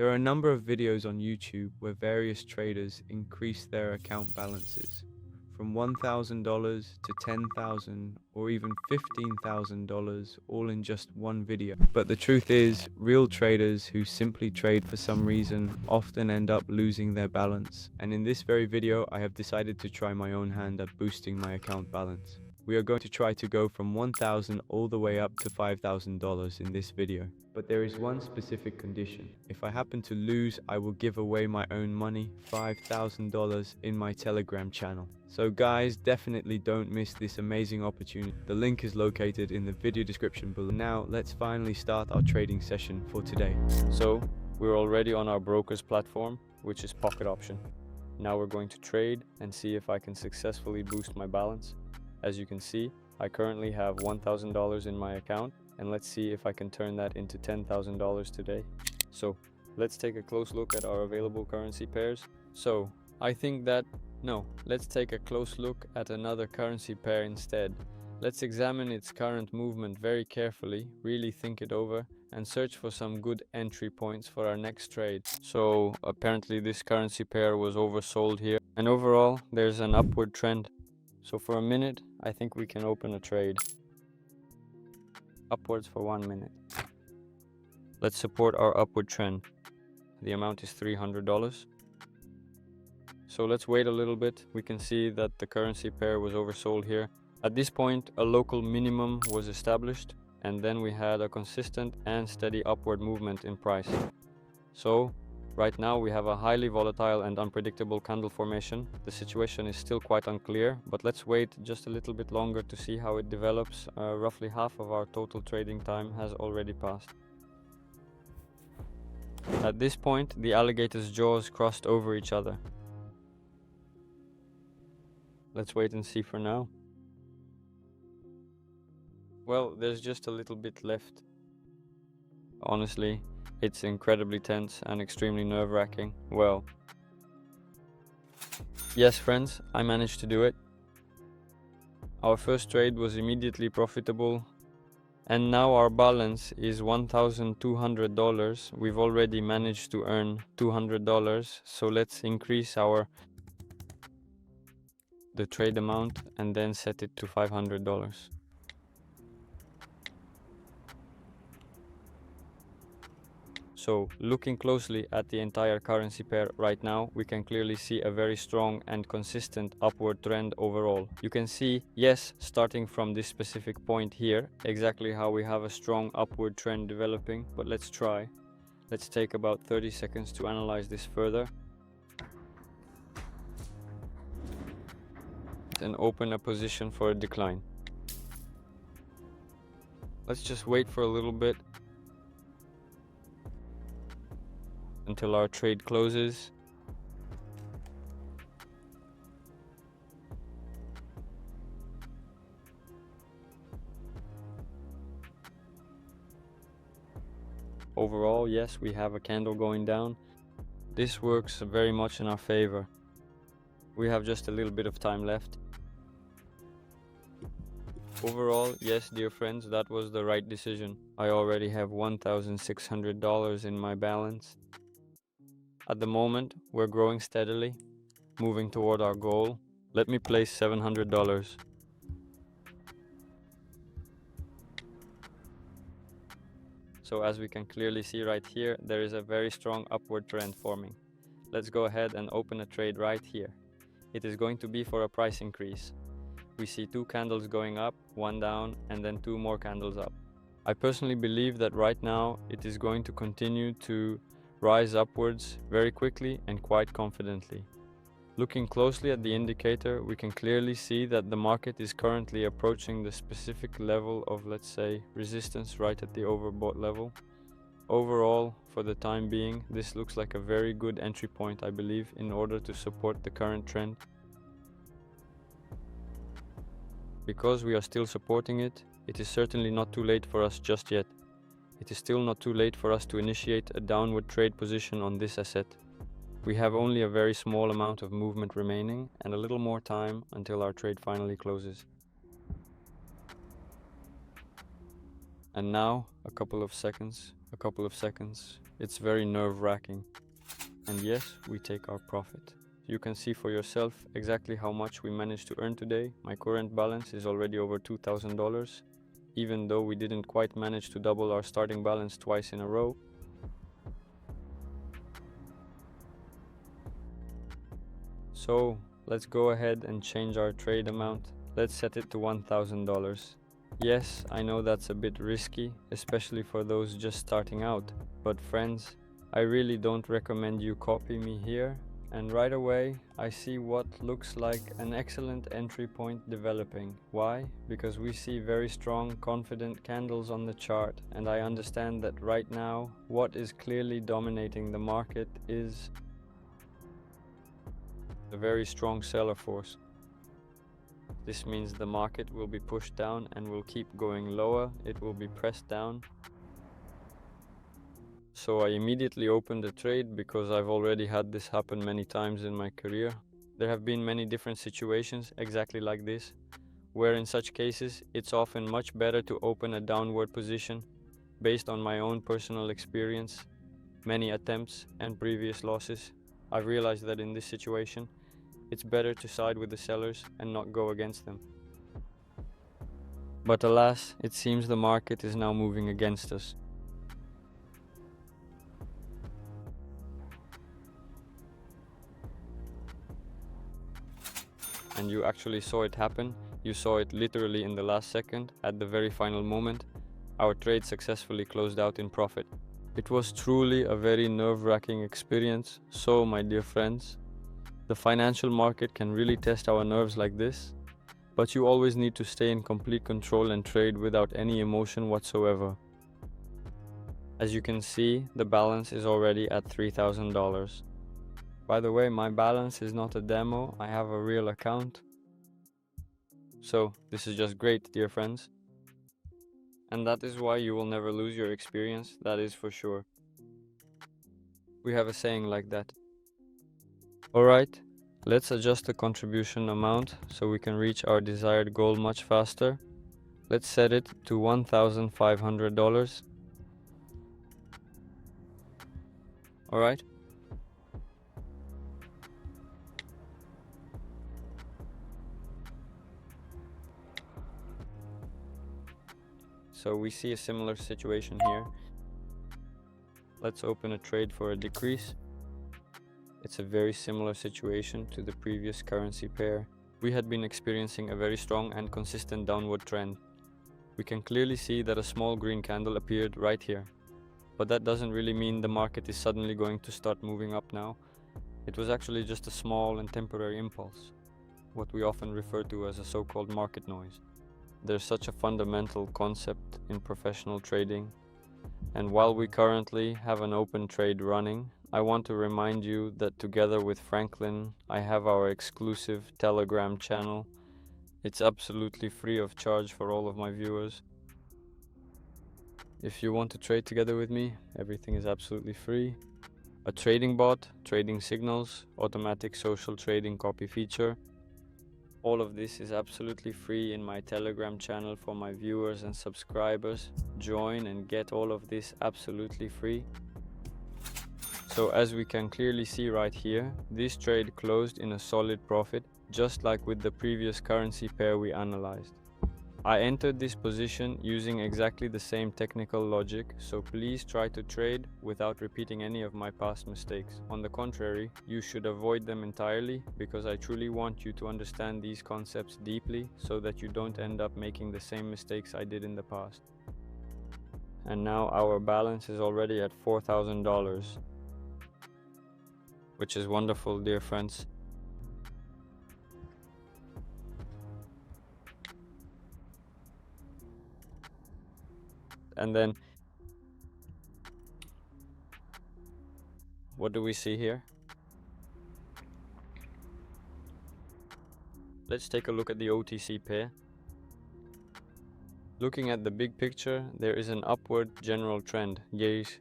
There are a number of videos on YouTube where various traders increase their account balances from $1,000 to $10,000 or even $15,000 all in just one video. But the truth is, real traders who simply trade for some reason often end up losing their balance. And in this very video, I have decided to try my own hand at boosting my account balance. We are going to try to go from $1,000 all the way up to $5,000 in this video. But there is one specific condition. If I happen to lose, I will give away my own money, $5,000 in my Telegram channel. So guys, definitely don't miss this amazing opportunity. The link is located in the video description below. Now, let's finally start our trading session for today. So, we're already on our broker's platform, which is Pocket Option. Now we're going to trade and see if I can successfully boost my balance. As you can see, I currently have $1,000 in my account, and let's see if I can turn that into $10,000 today. So let's take a close look at our available currency pairs. Let's take a close look at another currency pair instead. Let's examine its current movement very carefully, really think it over, and search for some good entry points for our next trade. So apparently this currency pair was oversold here, and overall there's an upward trend. So for a minute, I think we can open a trade. Upwards for 1 minute. Let's support our upward trend. The amount is $300. So let's wait a little bit. We can see that the currency pair was oversold here. At this point, a local minimum was established, and then we had a consistent and steady upward movement in price. So right now we have a highly volatile and unpredictable candle formation. The situation is still quite unclear, but let's wait just a little bit longer to see how it develops. Roughly half of our total trading time has already passed. At this point, the alligator's jaws crossed over each other. Let's wait and see for now. Well, there's just a little bit left. Honestly, it's incredibly tense and extremely nerve-wracking. Well, yes friends, I managed to do it. Our first trade was immediately profitable, and now our balance is $1,200. We've already managed to earn $200, so let's increase the trade amount and then set it to $500. So, looking closely at the entire currency pair right now, we can clearly see a very strong and consistent upward trend overall. You can see, yes, starting from this specific point here, exactly how we have a strong upward trend developing, but let's try. Let's take about 30 seconds to analyze this further. And open a position for a decline. Let's just wait for a little bit until our trade closes. Overall, yes, we have a candle going down. This works very much in our favor. We have just a little bit of time left. Overall, yes, dear friends, that was the right decision. I already have $1,600 in my balance. At the moment, we're growing steadily, moving toward our goal. Let me place $700. So as we can clearly see right here, there is a very strong upward trend forming. Let's go ahead and open a trade right here. It is going to be for a price increase. We see 2 candles going up, 1 down, and then 2 more candles up. I personally believe that right now it is going to continue to rise upwards very quickly and quite confidently. Looking closely at the indicator, we can clearly see that the market is currently approaching the specific level of, let's say, resistance right at the overbought level. Overall, for the time being, this looks like a very good entry point, I believe, in order to support the current trend. Because we are still supporting it, it is certainly not too late for us just yet. It is still not too late for us to initiate a downward trade position on this asset. We have only a very small amount of movement remaining and a little more time until our trade finally closes. And now, a couple of seconds a couple of seconds. It's very nerve-wracking. And yes, we take our profit. You can see for yourself exactly how much we managed to earn today. My current balance is already over $2,000, even though we didn't quite manage to double our starting balance twice in a row. So let's go ahead and change our trade amount. Let's set it to $1,000. Yes, I know that's a bit risky, especially for those just starting out, but friends, I really don't recommend you copy me here. And right away, I see what looks like an excellent entry point developing. Why? Because we see very strong, confident candles on the chart, and I understand that right now, what is clearly dominating the market is a very strong seller force. This means the market will be pushed down and will keep going lower. It will be pressed down. So I immediately opened a trade because I've already had this happen many times in my career. There have been many different situations exactly like this, where in such cases it's often much better to open a downward position. Based on my own personal experience, many attempts and previous losses, I realized that in this situation, it's better to side with the sellers and not go against them. But alas, it seems the market is now moving against us. And you actually saw it happen. You saw it literally in the last second, at the very final moment. Our trade successfully closed out in profit. It was truly a very nerve-wracking experience. So, my dear friends, the financial market can really test our nerves like this, but you always need to stay in complete control and trade without any emotion whatsoever. As you can see, the balance is already at $3,000. By the way, my balance is not a demo, I have a real account. So, this is just great, dear friends. And that is why you will never lose your experience, that is for sure. We have a saying like that. Alright, let's adjust the contribution amount so we can reach our desired goal much faster. Let's set it to $1,500. Alright. So we see a similar situation here. Let's open a trade for a decrease. It's a very similar situation to the previous currency pair. We had been experiencing a very strong and consistent downward trend. We can clearly see that a small green candle appeared right here. But that doesn't really mean the market is suddenly going to start moving up now. It was actually just a small and temporary impulse, what we often refer to as a so-called market noise. There's such a fundamental concept in professional trading, and while we currently have an open trade running, I want to remind you that together with Franklin, I have our exclusive Telegram channel. It's absolutely free of charge for all of my viewers. If you want to trade together with me, everything is absolutely free. A trading bot, trading signals, automatic social trading copy feature. All of this is absolutely free in my Telegram channel for my viewers and subscribers. Join and get all of this absolutely free. So as we can clearly see right here, this trade closed in a solid profit, just like with the previous currency pair we analyzed. I entered this position using exactly the same technical logic, so please try to trade without repeating any of my past mistakes. On the contrary, you should avoid them entirely, because I truly want you to understand these concepts deeply so that you don't end up making the same mistakes I did in the past. And now our balance is already at $4,000, which is wonderful, dear friends. And then, what do we see here? Let's take a look at the OTC pair. Looking at the big picture, there is an upward general trend. Yes.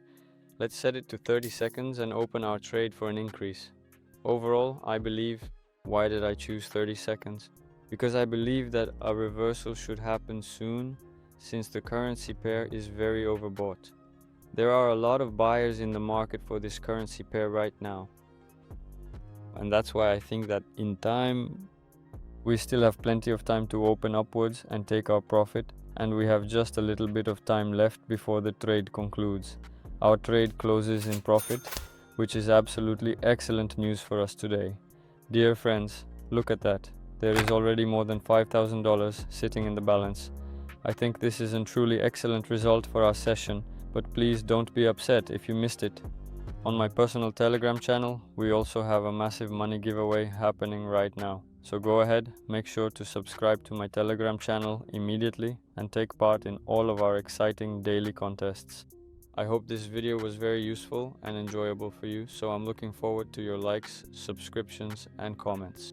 Let's set it to 30 seconds and open our trade for an increase. Overall, I believe, why did I choose 30 seconds? Because I believe that a reversal should happen soon, since the currency pair is very overbought. There are a lot of buyers in the market for this currency pair right now. And that's why I think that in time, we still have plenty of time to open upwards and take our profit, and we have just a little bit of time left before the trade concludes. Our trade closes in profit, which is absolutely excellent news for us today. Dear friends, look at that. There is already more than $5,000 sitting in the balance. I think this is a truly excellent result for our session, but please don't be upset if you missed it. On my personal Telegram channel, we also have a massive money giveaway happening right now. So go ahead, make sure to subscribe to my Telegram channel immediately and take part in all of our exciting daily contests. I hope this video was very useful and enjoyable for you, so I'm looking forward to your likes, subscriptions and comments.